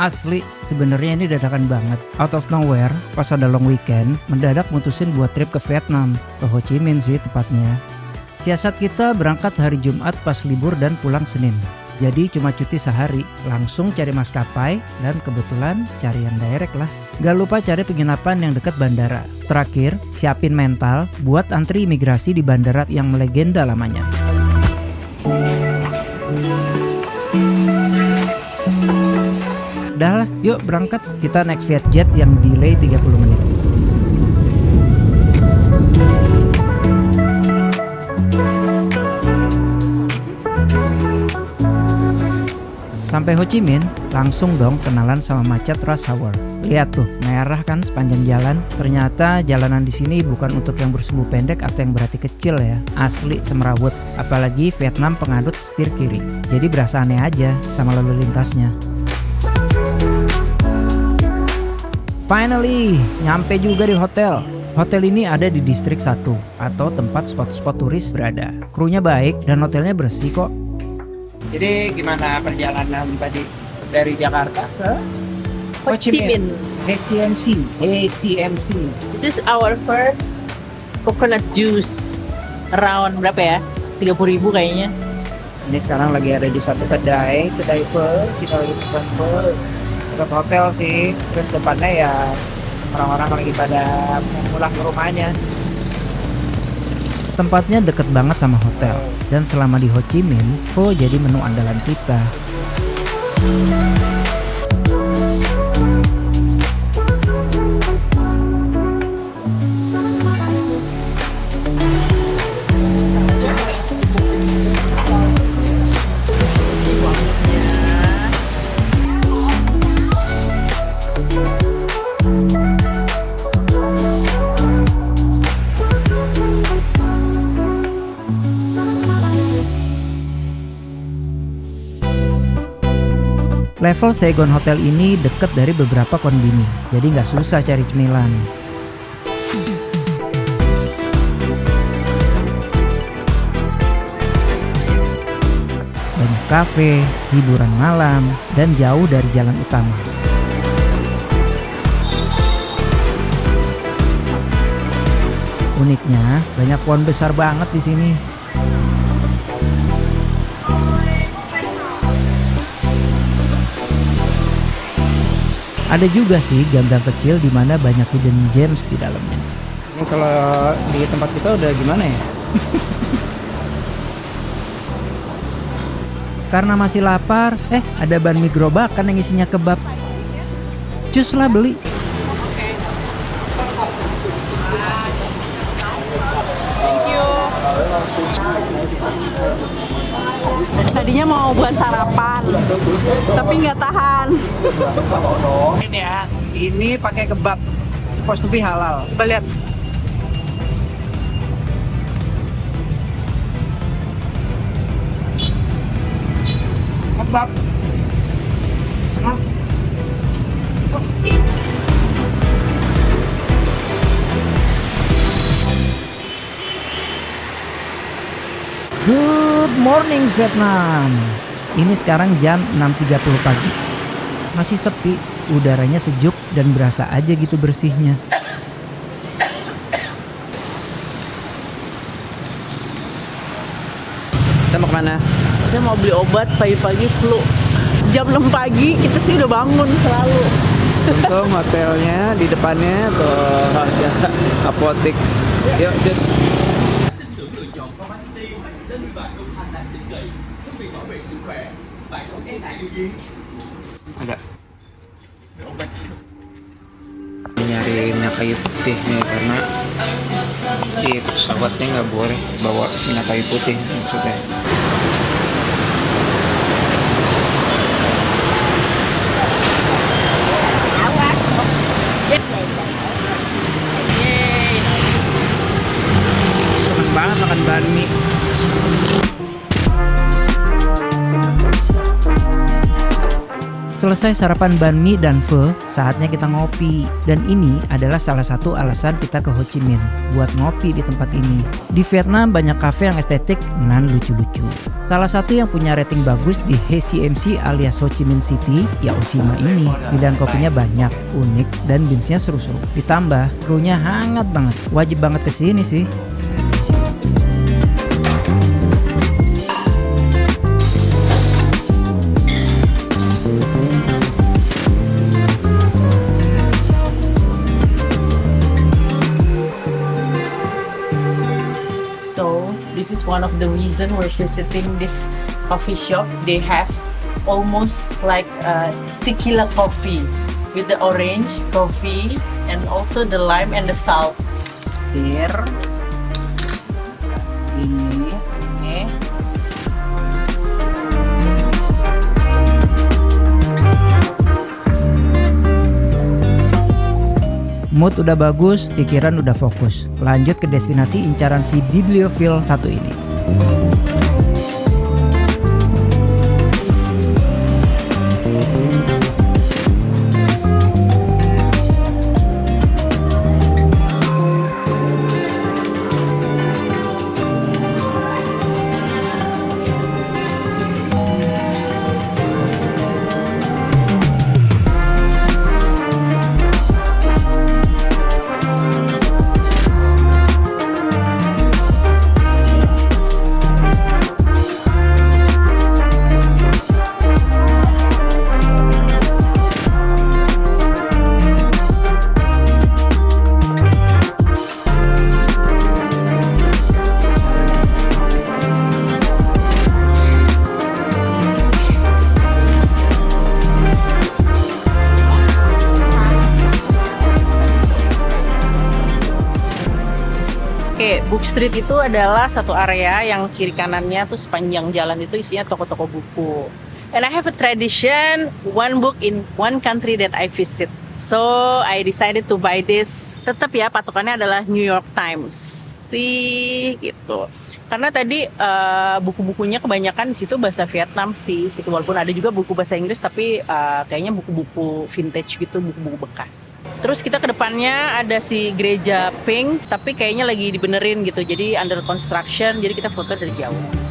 Asli, sebenarnya ini dadakan banget. Out of nowhere, pas ada long weekend, mendadak mutusin buat trip ke Vietnam. Ke Ho Chi Minh sih tepatnya. Siasat kita berangkat hari Jumat pas libur dan pulang Senin. Jadi cuma cuti sehari, langsung cari maskapai dan kebetulan cari yang direct lah. Gak lupa cari penginapan yang dekat bandara. Terakhir, siapin mental buat antri imigrasi di bandara yang melegenda lamanya. Dah lah, yuk berangkat. Kita naik Vietjet yang delay 30 menit. Sampai Ho Chi Minh, langsung dong kenalan sama macet rush hour. Lihat tuh, merah kan sepanjang jalan. Ternyata jalanan di sini bukan untuk yang bersumbu pendek atau yang berhati kecil ya. Asli semerawut, apalagi Vietnam pengadut setir kiri. Jadi berasa aneh aja sama lalu lintasnya. Finally, nyampe juga di hotel. Hotel ini ada di distrik 1 atau tempat spot-spot turis berada. Krunya baik dan hotelnya bersih kok. Jadi gimana perjalanan tadi dari Jakarta ke Ho Chi Minh. HCMC. This is our first coconut juice. Around berapa ya? 30.000 kayaknya. Ini sekarang lagi ada di satu kedai Pho. Kita lagi pesan Pho. Ke hotel sih. Terus depannya ya orang-orang lagi pada pulang ke rumahnya. Tempatnya deket banget sama hotel. Dan selama di Ho Chi Minh, pho jadi menu andalan kita. Level Saigon Hotel ini deket dari beberapa konbini, jadi nggak susah cari cemilan. Banyak kafe, hiburan malam, dan jauh dari jalan utama. Uniknya, banyak pohon besar banget di sini. Ada juga sih gang-gang kecil di mana banyak hidden gems di dalamnya. Ini kalau di tempat kita udah gimana ya? Karena masih lapar, ada ban mie gerobakan yang isinya kebab. Cus lah beli. Tadinya mau buat sarapan, tapi nggak tahan. Ini ya, ini pakai kebab, supposed to be halal. Coba lihat. Kebab. Good morning Vietnam. Ini sekarang jam 6.30 pagi. Masih sepi, udaranya sejuk dan berasa aja gitu bersihnya. Kita mau kemana? Kita mau beli obat pagi-pagi flu. Jam 6 pagi kita sih udah bangun selalu. Untung hotelnya di depannya tuh ada apotek. Yuk, just. Ada. Nyari minyak kayu putih nih karena di pesawatnya nggak boleh bawa minyak kayu putih maksudnya. Seneng banget makan banh. Selesai sarapan banh mi dan pho, saatnya kita ngopi. Dan ini adalah salah satu alasan kita ke Ho Chi Minh, buat ngopi di tempat ini. Di Vietnam banyak kafe yang estetik dan lucu-lucu. Salah satu yang punya rating bagus di HCMC alias Ho Chi Minh City, ya Osima ini. Pilihan kopinya banyak, unik, dan beansnya seru-seru. Ditambah, krunya hangat banget. Wajib banget kesini sih. This is one of the reason we're visiting this coffee shop. They have almost like tequila coffee with the orange coffee and also the lime and the salt. Stir. Ini. Mood udah bagus, pikiran udah fokus. Lanjut ke destinasi incaran si bibliophile satu ini. Book Street itu adalah satu area yang kiri kanannya tuh sepanjang jalan itu isinya toko-toko buku. And I have a tradition, one book in one country that I visit. So I decided to buy this. Tetap ya patokannya adalah New York Times sih gitu. Karena tadi buku-bukunya kebanyakan di situ bahasa Vietnam sih. Gitu. Walaupun ada juga buku bahasa Inggris tapi kayaknya buku-buku vintage gitu, buku-buku bekas. Terus kita ke depannya ada si gereja Pink, tapi kayaknya lagi dibenerin gitu. Jadi under construction, jadi kita foto dari jauh.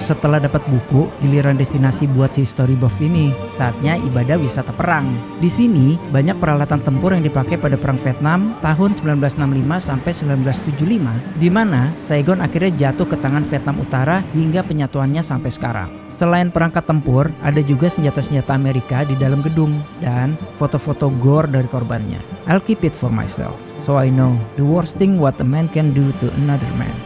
Setelah dapat buku, giliran destinasi buat si story buff ini. Saatnya ibadah wisata perang. Di sini banyak peralatan tempur yang dipakai pada perang Vietnam tahun 1965 sampai 1975, di mana Saigon akhirnya jatuh ke tangan Vietnam Utara hingga penyatuannya sampai sekarang. Selain perangkat tempur, ada juga senjata-senjata Amerika di dalam gedung dan foto-foto gore dari korbannya. I'll keep it for myself, so I know the worst thing what a man can do to another man.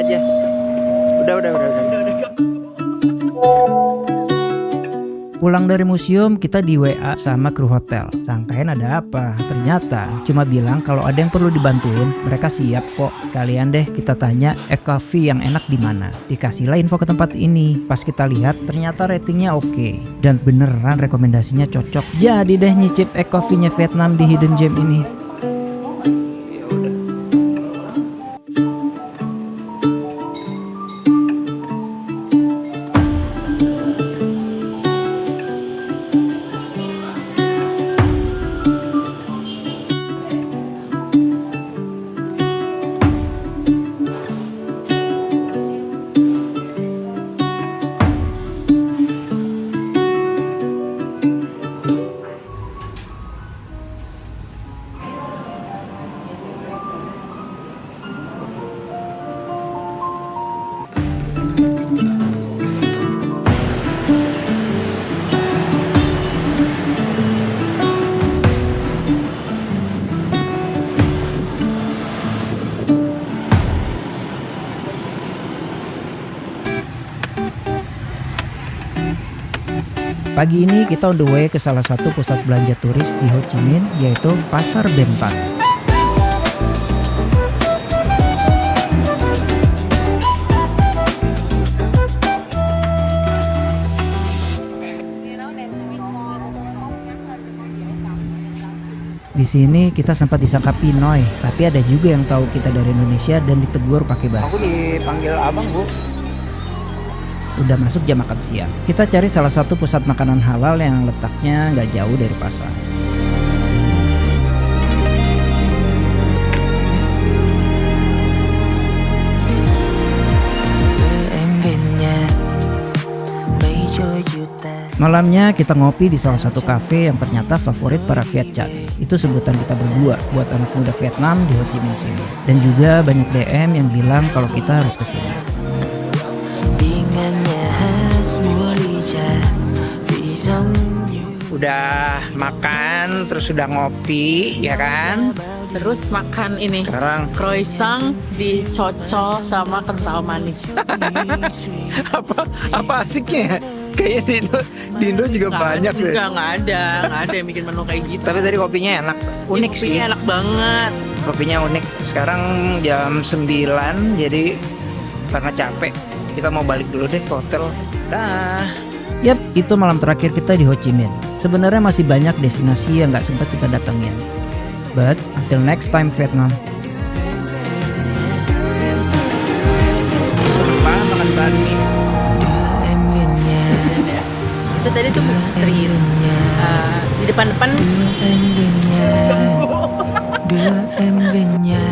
aja. Udah. Pulang dari museum, kita di WA sama kru hotel. Sangkain ada apa? Ternyata cuma bilang kalau ada yang perlu dibantuin, mereka siap kok. Sekalian deh kita tanya coffee yang enak di mana. Dikasihlah info ke tempat ini. Pas kita lihat ternyata ratingnya oke. Dan beneran rekomendasinya cocok. Jadi deh nyicip coffee-nya Vietnam di Hidden Gem ini. Pagi ini kita on the way ke salah satu pusat belanja turis di Ho Chi Minh, yaitu Pasar Ben Thanh. Di sini kita sempat disangka Pinoy, tapi ada juga yang tahu kita dari Indonesia dan ditegur pakai Aku bahasa. dipanggil abang, Bu. Udah masuk jam makan siang. Kita cari salah satu pusat makanan halal yang letaknya nggak jauh dari pasar. Malamnya kita ngopi di salah satu kafe yang ternyata favorit para Vietchan. Itu sebutan kita berdua buat anak muda Vietnam di Ho Chi Minh sini. Dan juga banyak DM yang bilang kalau kita harus kesini. Udah makan, terus udah ngopi, ya kan? Terus makan ini Sekarang croissant dicocol sama kental manis. apa asiknya? Kayaknya di Indo juga banyak deh. Nggak ada yang bikin menu kayak gitu. Tapi tadi kopinya enak, unik Kopinya sih. enak banget. Kopinya unik. Sekarang jam 9, jadi karena capek, kita mau balik dulu deh ke hotel. Dah. Yap, itu malam terakhir kita di Ho Chi Minh. Sebenarnya masih banyak destinasi yang nggak sempat kita datengin. But until next time Vietnam. Makan bakmi. Itu tadi tuh Book Street. Di depan-depan đưa em về nhà